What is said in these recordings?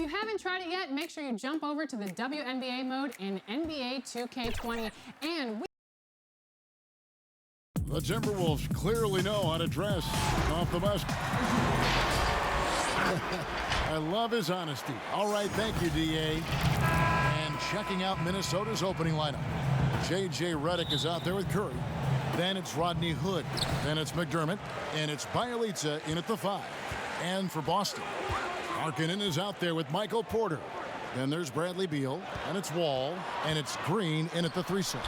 If you haven't tried it yet, make sure you jump over to the WNBA mode in NBA 2K20. And the Timberwolves clearly know how to dress off the bus. I love his honesty. All right, thank you, D.A. And checking out Minnesota's opening lineup. J.J. Redick is out there with Curry. Then it's Rodney Hood. Then it's McDermott. And it's Bjelica in at the 5. And for Boston, Markkanen is out there with Michael Porter. Then there's Bradley Beal. And it's Wall. And it's Green in at the 3 slot.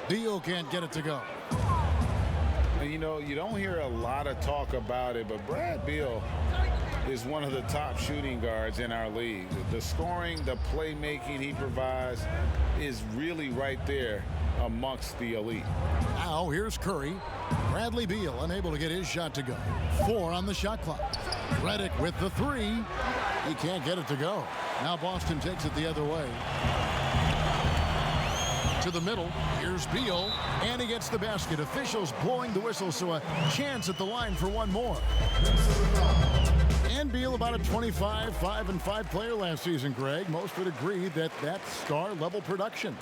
Beal can't get it to go. And you know, you don't hear a lot of talk about it, but Brad Beal is one of the top shooting guards in our league. The scoring, the playmaking he provides is really right there amongst the elite. Now here's Curry. Bradley Beal unable to get his shot to go. 4 on the shot clock. Redick with the 3. He can't get it to go. Now Boston takes it the other way. To the middle. Here's Beal. And he gets the basket. Officials blowing the whistle, so a chance at the line for one more. And Beal about a 25, 5-5 player last season, Greg. Most would agree that that's star-level production.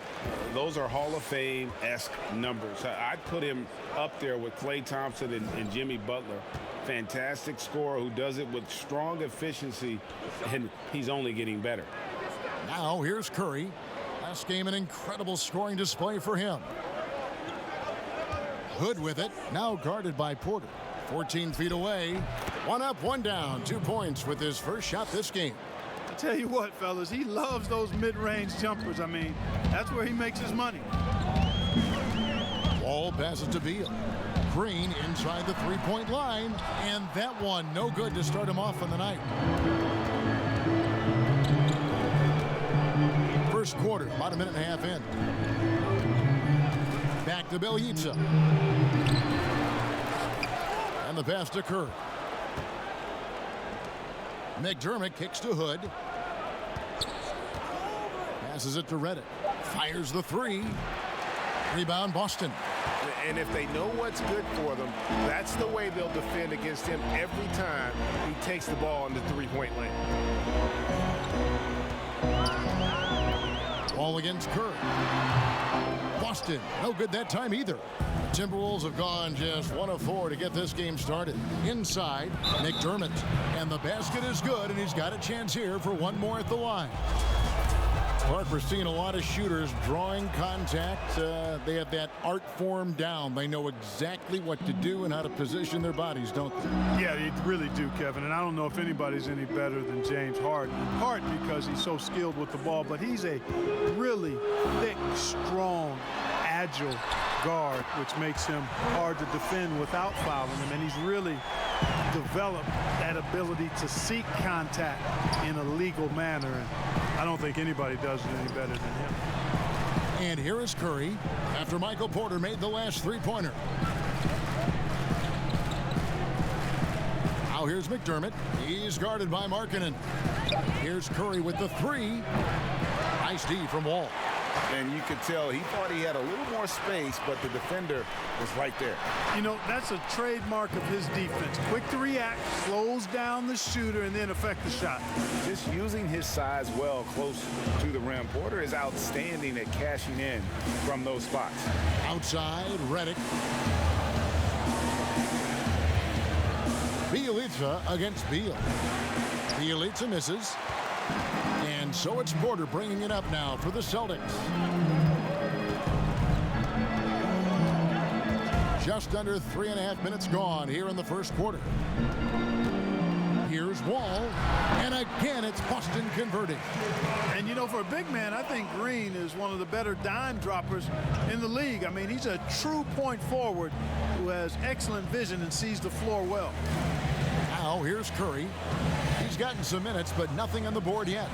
Those are Hall of Fame-esque numbers. I'd put him up there with Klay Thompson and Jimmy Butler. Fantastic scorer who does it with strong efficiency, and he's only getting better. Now here's Curry. Last game, an incredible scoring display for him. Hood with it, now guarded by Porter. 14 feet away. 1 up, 1 down. 2 points with his first shot this game. I tell you what, fellas, he loves those mid-range jumpers. I mean, that's where he makes his money. Wall passes to Beal. Green inside the 3-point line. And that one no good to start him off on the night. First quarter, about a minute and a half in. Back to Bjelica. And the pass to Curry. McDermott kicks to Hood. Passes it to Redick. Fires the 3. Rebound Boston. And if they know what's good for them, that's the way they'll defend against him every time he takes the ball in the 3-point lane. Ball against Curry. Boston, no good that time either. The Timberwolves have gone just 1 of 4 to get this game started. Inside, McDermott. And the basket is good, and he's got a chance here for one more at the line. Clark, we're seeing a lot of shooters drawing contact. They have that art form down. They know exactly what to do and how to position their bodies, don't they? Yeah, they really do, Kevin. And I don't know if anybody's any better than James Harden. In part because he's so skilled with the ball, but he's a really thick, strong, agile guard, which makes him hard to defend without fouling him. And he's really developed that ability to seek contact in a legal manner. And I don't think anybody does it any better than him. And here is Curry after Michael Porter made the last 3-pointer. Now here's McDermott. He's guarded by Markkanen. Here's Curry with the 3. Nice D from Wall. And you could tell he thought he had a little more space, but the defender was right there. You know, that's a trademark of his defense. Quick to react, slows down the shooter, and then affect the shot. Just using his size well close to the rim. Porter is outstanding at cashing in from those spots. Outside, Redick. Bjelica against Beal. Bjelica misses. And so it's Porter bringing it up now for the Celtics. Just under 3.5 minutes gone here in the first quarter. Here's Wall, and again it's Boston converting. And you know, for a big man, I think Green is one of the better dime droppers in the league. I mean, he's a true point forward who has excellent vision and sees the floor well. Now here's Curry. He's gotten some minutes, but nothing on the board yet.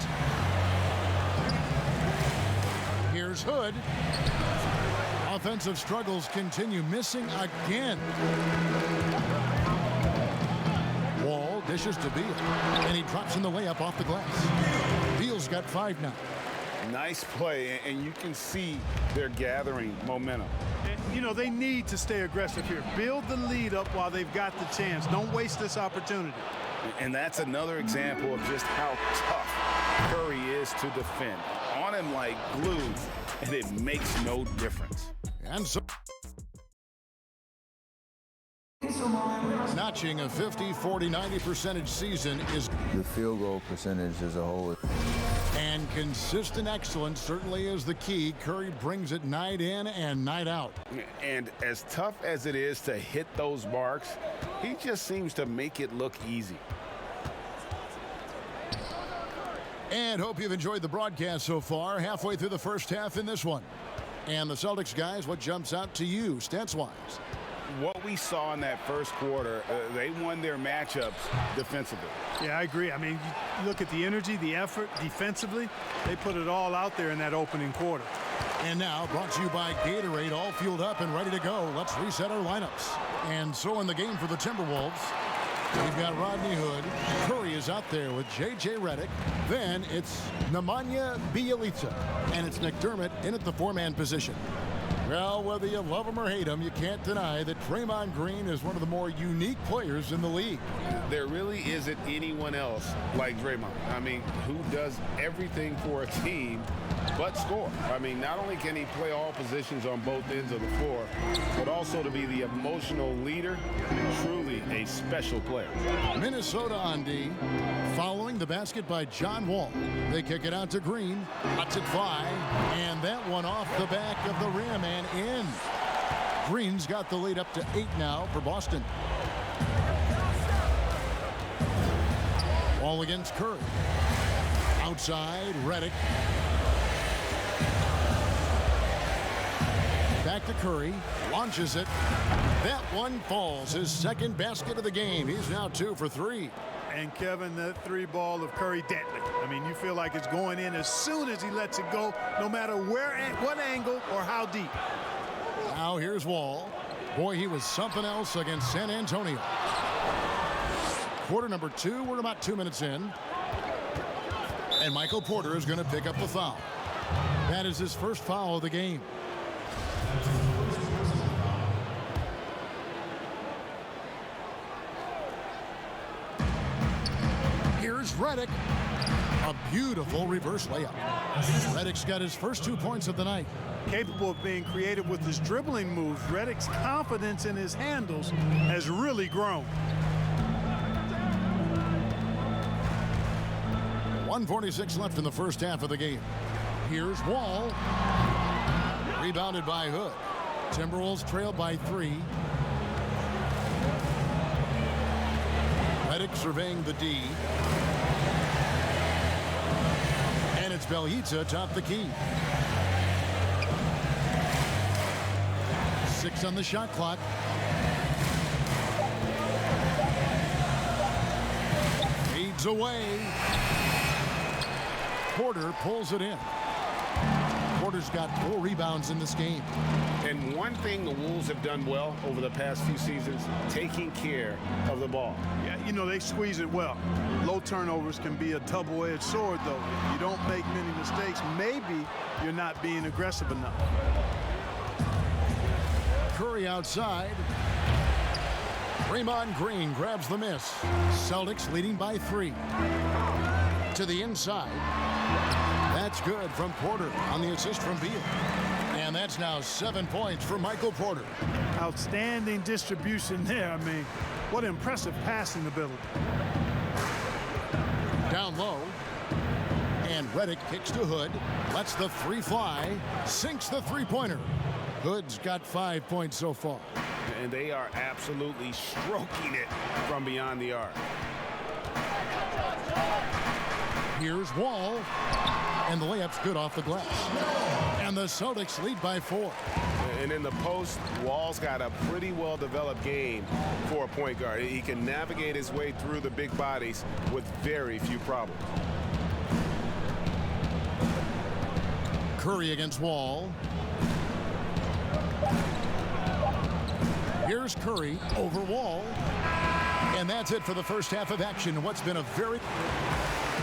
Here's Hood. Offensive struggles continue, missing again. Wall dishes to Beal, and he drops in the layup off the glass. Beal's got 5 now. Nice play, and you can see they're gathering momentum. And, you know, they need to stay aggressive here. Build the lead up while they've got the chance. Don't waste this opportunity. And that's another example of just how tough Curry is to defend. On him like glue, and it makes no difference. And so notching a 50, 40, 90% season is the field goal percentage as a whole. And consistent excellence certainly is the key. Curry brings it night in and night out. And as tough as it is to hit those marks, he just seems to make it look easy. And hope you've enjoyed the broadcast so far. Halfway through the first half in this one. And the Celtics guys, what jumps out to you stats-wise? What we saw in that first quarter, they won their matchups defensively. Yeah, I agree. I mean, you look at the energy, the effort defensively. They put it all out there in that opening quarter. And now, brought to you by Gatorade, all fueled up and ready to go. Let's reset our lineups. And so in the game for the Timberwolves, we've got Rodney Hood. Curry is out there with J.J. Redick. Then it's Nemanja Bjelica. And it's McDermott in at the four-man position. Well, whether you love him or hate him, you can't deny that Draymond Green is one of the more unique players in the league. There really isn't anyone else like Draymond. I mean, who does everything for a team but score. I mean, not only can he play all positions on both ends of the floor, but also to be the emotional leader, truly a special player. Minnesota on D, following the basket by John Wall. They kick it out to Green, lets it fly, and that one off the back of the rim and in. Green's got the lead up to 8 now for Boston. Wall against Curry. Outside, Redick. Back to Curry, launches it. That one falls, his second basket of the game. He's now 2 for 3. And Kevin, that three ball of Curry, deadly. I mean, you feel like it's going in as soon as he lets it go, no matter where, what angle, or how deep. Now here's Wall. Boy, he was something else against San Antonio. Quarter number 2, we're about 2 minutes in. And Michael Porter is going to pick up the foul. That is his first foul of the game. Here's Redick. A beautiful reverse layup. Redick's got his first 2 points of the night. Capable of being creative with his dribbling moves, Redick's confidence in his handles has really grown. 1:46 left in the first half of the game. Here's Wall. Rebounded by Hood. Timberwolves trail by 3. Redick surveying the D. And it's Bjelica atop the key. 6 on the shot clock. Fades away. Porter pulls it in. Porter's got 4 rebounds in this game. And one thing the Wolves have done well over the past few seasons, taking care of the ball. Yeah, you know, they squeeze it well. Low turnovers can be a double-edged sword, though. If you don't make many mistakes, maybe you're not being aggressive enough. Curry outside. Draymond Green grabs the miss. Celtics leading by 3. To the inside. That's good from Porter on the assist from Beal. And that's now 7 points for Michael Porter. Outstanding distribution there. I mean, what impressive passing ability. Down low. And Redick kicks to Hood. Lets the 3 fly. Sinks the three-pointer. Hood's got 5 points so far. And they are absolutely stroking it from beyond the arc. Here's Wall. And the layup's good off the glass. And the Celtics lead by 4. And in the post, Wall's got a pretty well-developed game for a point guard. He can navigate his way through the big bodies with very few problems. Curry against Wall. Here's Curry over Wall. And that's it for the first half of action. What's been a very...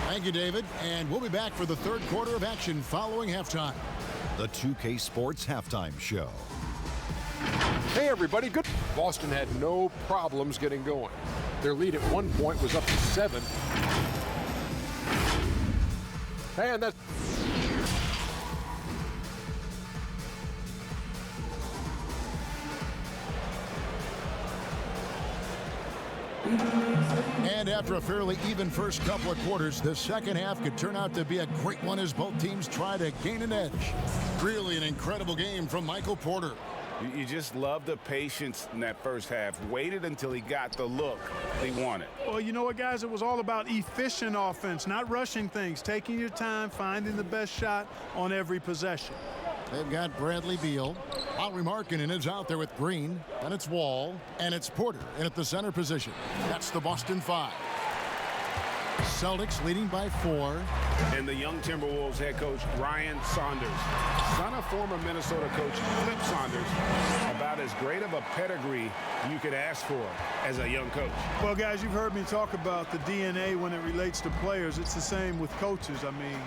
Thank you, David. And we'll be back for the third quarter of action following halftime. The 2K Sports Halftime Show. Hey, everybody. Good. Boston had no problems getting going. Their lead at one point was up to 7. And that's And after a fairly even first couple of quarters, the second half could turn out to be a great one as both teams try to gain an edge. Really an incredible game from Michael Porter. You just love the patience in that first half. Waited until he got the look he wanted. Well, you know what, guys? It was all about efficient offense, not rushing things, taking your time, finding the best shot on every possession. They've got Bradley Beal. Lauri Markkanen is out there with Green. And it's Wall. And it's Porter in at the center position. That's the Boston Five. Celtics leading by 4. And the young Timberwolves head coach, Ryan Saunders, son of former Minnesota coach Flip Saunders, about as great of a pedigree you could ask for as a young coach. Well, guys, you've heard me talk about the DNA when it relates to players. It's the same with coaches. I mean,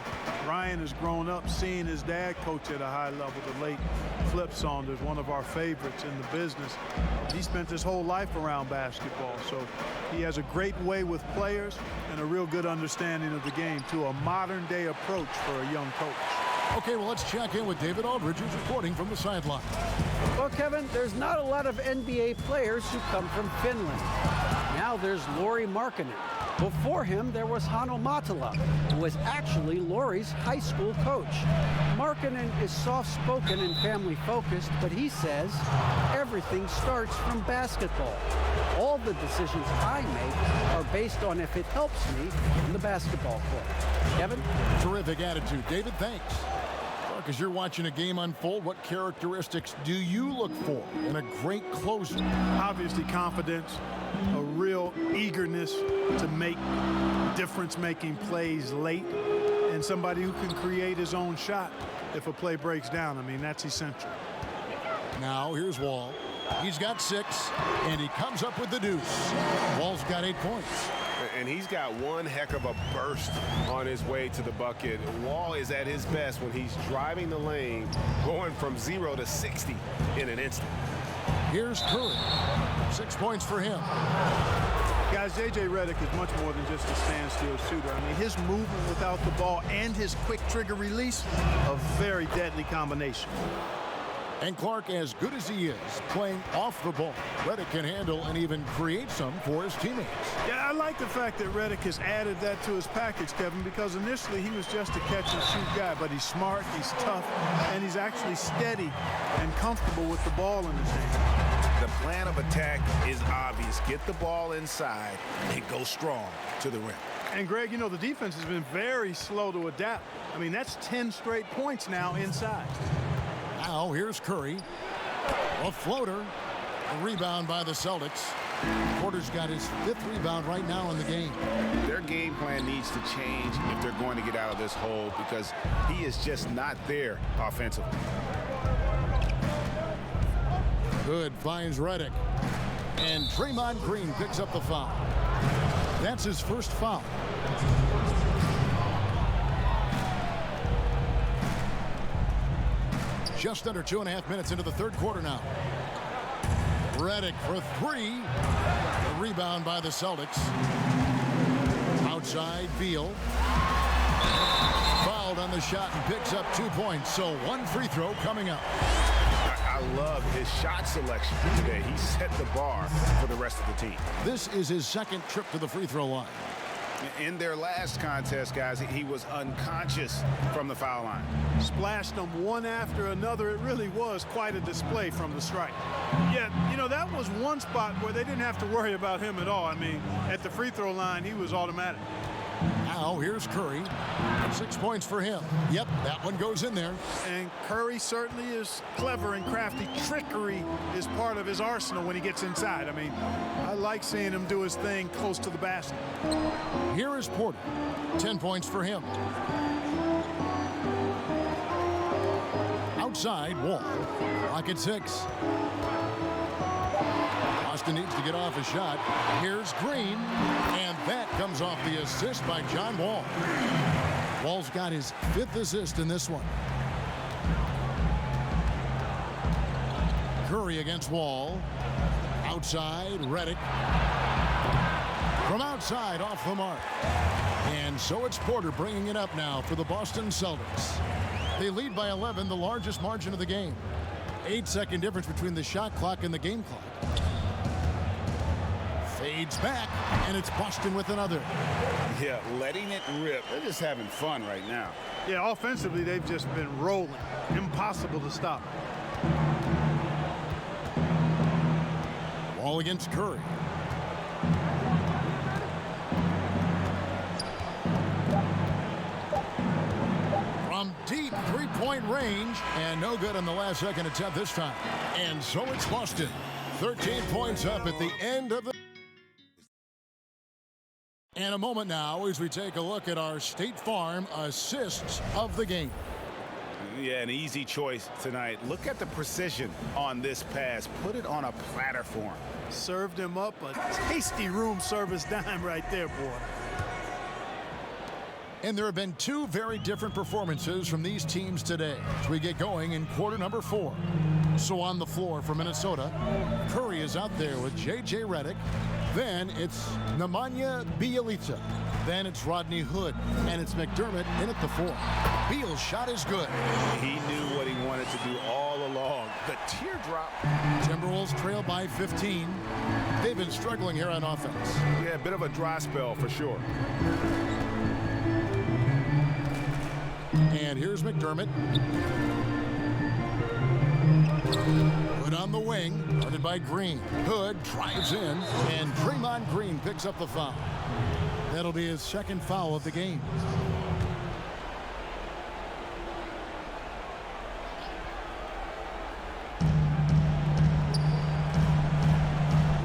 Ryan has grown up seeing his dad coach at a high level, the late Flip Saunders, one of our favorites in the business. He spent his whole life around basketball, so he has a great way with players and a real good understanding of the game, to a modern-day approach for a young coach. Okay, well, let's check in with David Aldridge, who's reporting from the sideline. Well, Kevin, there's not a lot of NBA players who come from Finland. Now there's Lauri Markkanen. Before him, there was Hanno Matala, who was actually Lauri's high school coach. Markkanen is soft-spoken and family-focused, but he says everything starts from basketball. All the decisions I make are based on if it helps me in the basketball court. Kevin? Terrific attitude. David, thanks. Mark, as you're watching a game unfold, what characteristics do you look for in a great closer? Obviously, confidence, a real eagerness to make difference-making plays late, and somebody who can create his own shot if a play breaks down. I mean, that's essential. Now, here's Wall. He's got 6, and he comes up with the deuce. Wall's got 8 points. And he's got one heck of a burst on his way to the bucket. Wall is at his best when he's driving the lane, going from 0 to 60 in an instant. Here's Curry. 6 points for him. Guys, J.J. Redick is much more than just a standstill shooter. I mean, his movement without the ball and his quick trigger release, a very deadly combination. And Clark, as good as he is, playing off the ball, Redick can handle and even create some for his teammates. Yeah, I like the fact that Redick has added that to his package, Kevin, because initially he was just a catch-and-shoot guy, but he's smart, he's tough, and he's actually steady and comfortable with the ball in his hand. The plan of attack is obvious. Get the ball inside and go strong to the rim. And, Greg, you know, the defense has been very slow to adapt. I mean, that's 10 straight points now inside. Now, here's Curry. A floater. A rebound by the Celtics. Porter's got his 5th rebound right now in the game. Their game plan needs to change if they're going to get out of this hole, because he is just not there offensively. Good, finds Redick. And Draymond Green picks up the foul. That's his first foul. Just under 2.5 minutes into the third quarter now. Redick for 3. The rebound by the Celtics. Outside, Beal. Fouled on the shot and picks up 2 points. So 1 free throw coming up. I love his shot selection today. He set the bar for the rest of the team. This is his 2nd trip to the free throw line. In their last contest, guys, he was unconscious from the foul line. Splashed them one after another. It really was quite a display from the stripe. Yeah, you know, that was one spot where they didn't have to worry about him at all. I mean, at the free throw line, he was automatic. Now here's Curry. 6 points for him. Yep, that one goes in there. And Curry certainly is clever and crafty. Trickery is part of his arsenal when he gets inside. I mean, I like seeing him do his thing close to the basket. Here is Porter. 10 points for him. Outside, Wall. Lock at 6. Boston needs to get off a shot. Here's Green, and that comes off the assist by John Wall. Wall's got his 5th assist in this one. Curry against Wall. Outside, Redick. From outside, off the mark. And so it's Porter bringing it up now for the Boston Celtics. They lead by 11, the largest margin of the game. 8-second difference between the shot clock and the game clock. Fades back, and it's Boston with another. Yeah, letting it rip. They're just having fun right now. Yeah, offensively, they've just been rolling. Impossible to stop. Ball against Curry. From deep three-point range, and no good on the last second attempt this time. And so it's Boston. 13 points up at the end of the... And a moment now as we take a look at our State Farm assists of the game. Yeah, an easy choice tonight. Look at the precision on this pass. Put it on a platter for him. Served him up a tasty room service dime right there, boy. And there have been two very different performances from these teams today as we get going in quarter number 4. So on the floor for Minnesota, Curry is out there with J.J. Redick. Then it's Nemanja Bjelica. Then it's Rodney Hood. And it's McDermott in at the 4. Beal's shot is good. He knew what he wanted to do all along. The teardrop. Timberwolves trail by 15. They've been struggling here on offense. Yeah, a bit of a dry spell for sure. And here's McDermott. Hood on the wing, guarded by Green. Hood drives in, and Draymond Green picks up the foul. That'll be his second foul of the game.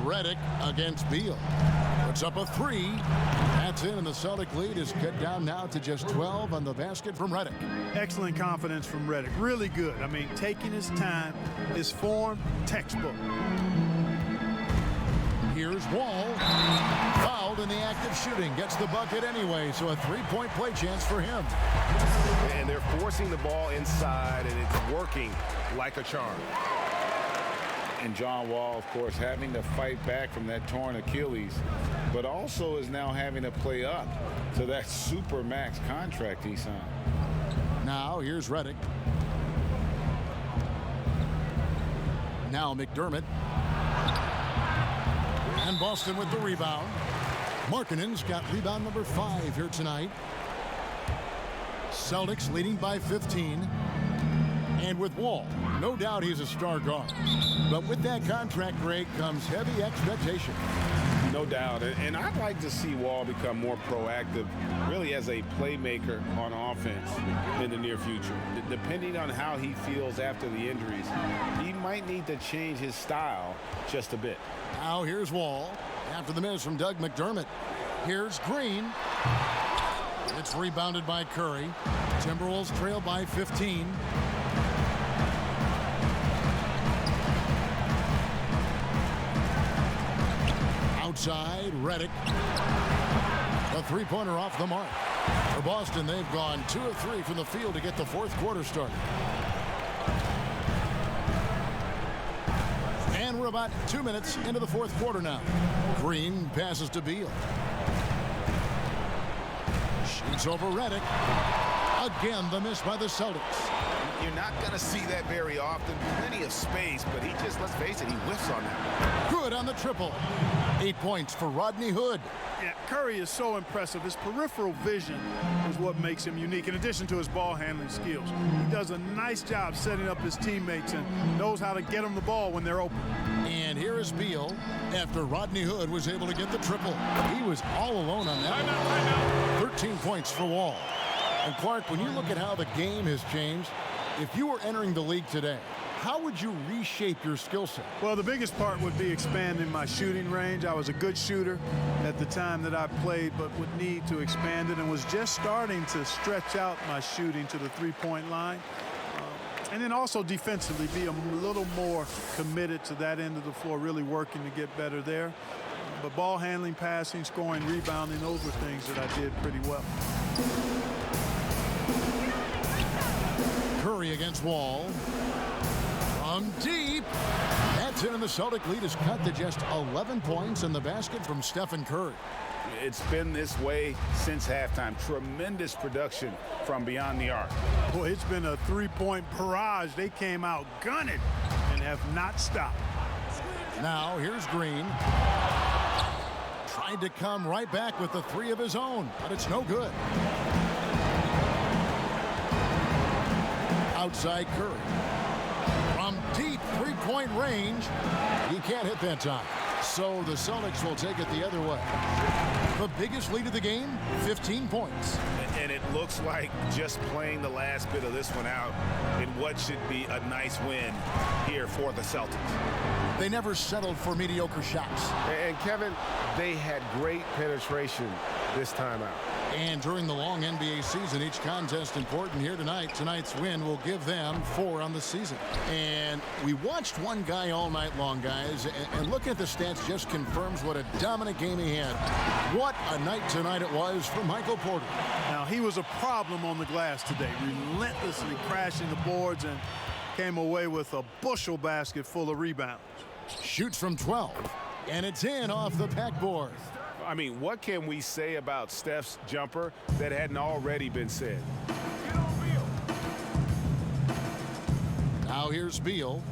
Redick against Beal. Puts up a 3. That's in, and the Celtic lead is cut down now to just 12 on the basket from Redick. Excellent confidence from Redick. Really good. I mean, taking his time, his form, textbook. Here's Wall. Fouled in the act of shooting. Gets the bucket anyway, so a 3-point play chance for him. And they're forcing the ball inside, and it's working like a charm. And John Wall, of course, having to fight back from that torn Achilles, but also is now having to play up to that super max contract he signed. Now here's Redick. Now McDermott. And Boston with the rebound. Markkanen's got rebound number 5 here tonight. Celtics leading by 15. And with Wall, no doubt he's a star guard. But with that contract, Greg, comes heavy expectation. No doubt. And I'd like to see Wall become more proactive, really as a playmaker on offense in the near future. Depending on how he feels after the injuries, he might need to change his style just a bit. Now here's Wall after the miss from Doug McDermott. Here's Green. It's rebounded by Curry. Timberwolves trail by 15. Outside, Redick. A three-pointer off the mark. For Boston, they've gone 2 of 3 from the field to get the fourth quarter started. And we're about 2 minutes into the fourth quarter now. Green passes to Beal. Shoots over Redick. Again, the miss by the Celtics. You're not going to see that very often. Plenty of space, but he just, let's face it, he whiffs on that. Good on the triple. 8 points for Rodney Hood. Yeah, Curry is so impressive. His peripheral vision is what makes him unique, in addition to his ball handling skills. He does a nice job setting up his teammates and knows how to get them the ball when they're open. And here is Beal after Rodney Hood was able to get the triple. He was all alone on that. 13 points for Wall. And Clark, when you look at how the game has changed, if you were entering the league today, how would you reshape your skill set? Well, the biggest part would be expanding my shooting range. I was a good shooter at the time that I played, but would need to expand it and was just starting to stretch out my shooting to the three-point line. And then also defensively, be a little more committed to that end of the floor, really working to get better there. But ball handling, passing, scoring, rebounding, those were things that I did pretty well. Curry against Wall. From deep. That's It's in, and the Celtic lead is cut to just 11 points in the basket from Stephen Curry. It's been this way since halftime. Tremendous production from beyond the arc. Boy, it's been a three-point barrage. They came out gunning and have not stopped. Now here's Green. Tried to come right back with the three of his own, but it's no good. Outside Curry. From deep three-point range, he can't hit that time. So the Celtics will take it the other way. The biggest lead of the game, 15 points. And it looks like just playing the last bit of this one out in what should be a nice win here for the Celtics. They never settled for mediocre shots. And Kevin, they had great penetration this time out. And during the long NBA season, each contest important here tonight. Tonight's win will give them 4 on the season. And we watched one guy all night long, guys, and looking at the stats just confirms what a dominant game he had. What a night tonight it was for Michael Porter. Now, he was a problem on the glass today, relentlessly crashing the boards and came away with a bushel basket full of rebounds. Shoots from 12, and it's in off the backboard. I mean, what can we say about Steph's jumper that hadn't already been said? Now here's Beal.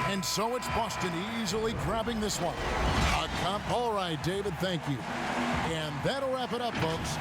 And so it's Boston easily grabbing this one. All right, David, thank you. And that'll wrap it up, folks.